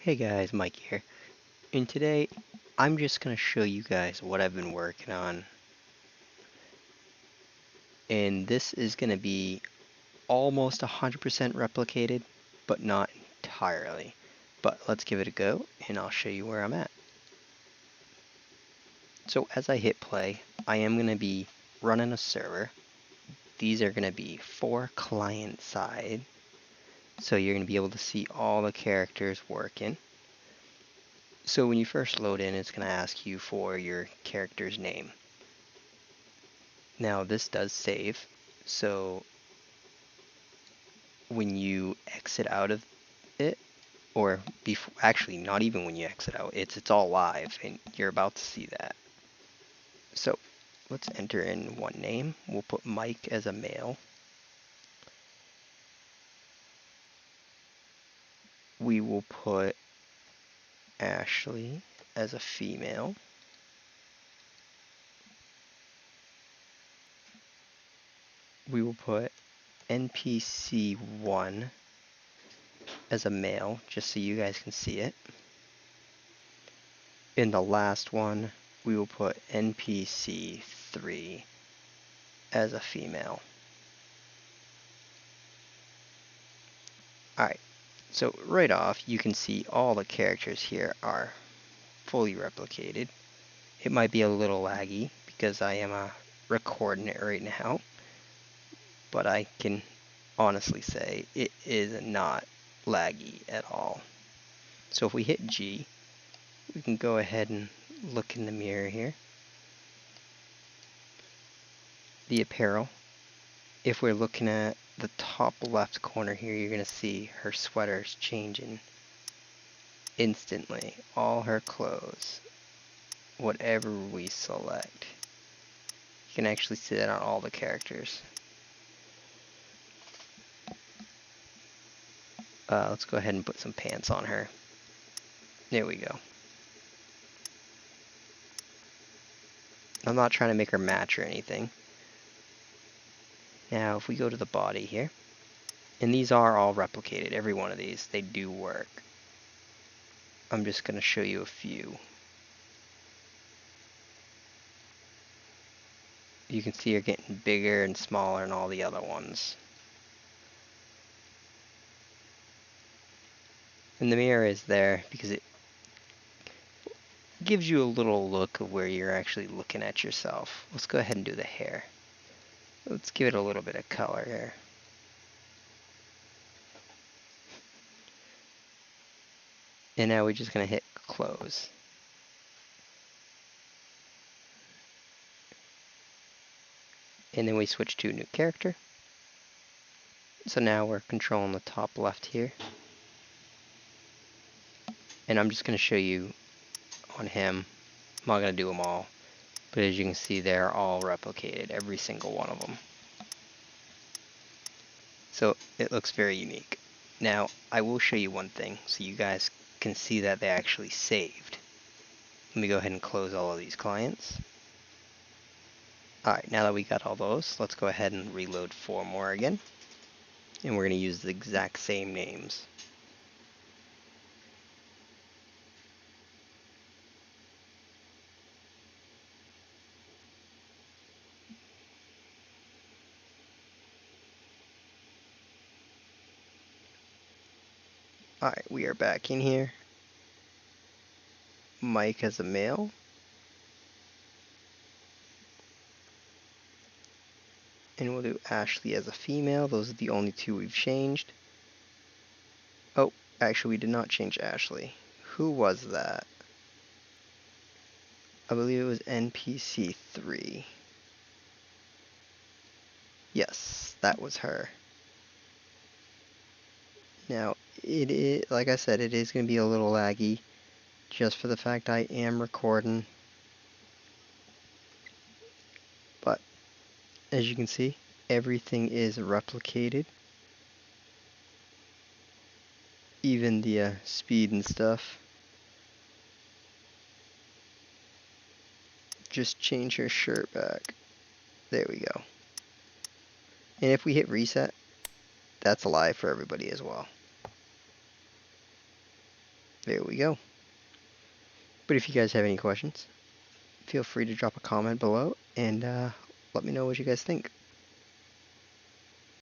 Hey guys, Mike here, and today I'm just going to show you guys what I've been working on, and this is going to be almost 100% replicated, but not entirely. But let's give it a go, and I'll show you where I'm at. So as I hit play, I am going to be running a server. These are going to be 4 client side, so you're going to be able to see all the characters working. So when you first load in, it's going to ask you for your character's name. Now this does save, so when you exit out of it, or before, actually not even when you exit out, it's all live, and you're about to see that. So let's enter in one name. We'll put Mike as a male. We will put Ashley as a female. We will put NPC1 as a male, just so you guys can see it. In the last one, we will put NPC3 as a female. Alright, so right off you can see all the characters here are fully replicated. It might be a little laggy because I am recording it right now, but I can honestly say it is not laggy at all. So if we hit G, we can go ahead and look in the mirror here. The apparel, if we're looking at the top left corner here, you're going to see her sweater's changing instantly. All her clothes, whatever we select, you can actually see that on all the characters. Let's go ahead and put some pants on her. There we go. I'm not trying to make her match or anything. Now if we go to the body here, and these are all replicated, every one of these, they do work. I'm just going to show you a few. You can see her getting bigger and smaller than all the other ones. And the mirror is there because it gives you a little look of where you're actually looking at yourself. Let's go ahead and do the hair. Let's give it a little bit of color here. And now we're just going to hit close. And then we switch to a new character. So now we're controlling the top left here. And I'm just going to show you on him. I'm not going to do them all. But as you can see, they're all replicated, every single one of them. So it looks very unique. Now, I will show you one thing so you guys can see that they actually saved. Let me go ahead and close all of these clients. Alright, now that we got all those, let's go ahead and reload 4 more again. And we're going to use the exact same names. Alright, we are back in here. Mike as a male. And we'll do Ashley as a female. Those are the only 2 we've changed. Oh, actually we did not change Ashley. Who was that? I believe it was NPC 3. Yes, that was her. Now, it is, like I said, it is going to be a little laggy, just for the fact I am recording. But, as you can see, everything is replicated. Even the speed and stuff. Just change her shirt back. There we go. And if we hit reset, that's live for everybody as well. There we go. But if you guys have any questions, feel free to drop a comment below and let me know what you guys think.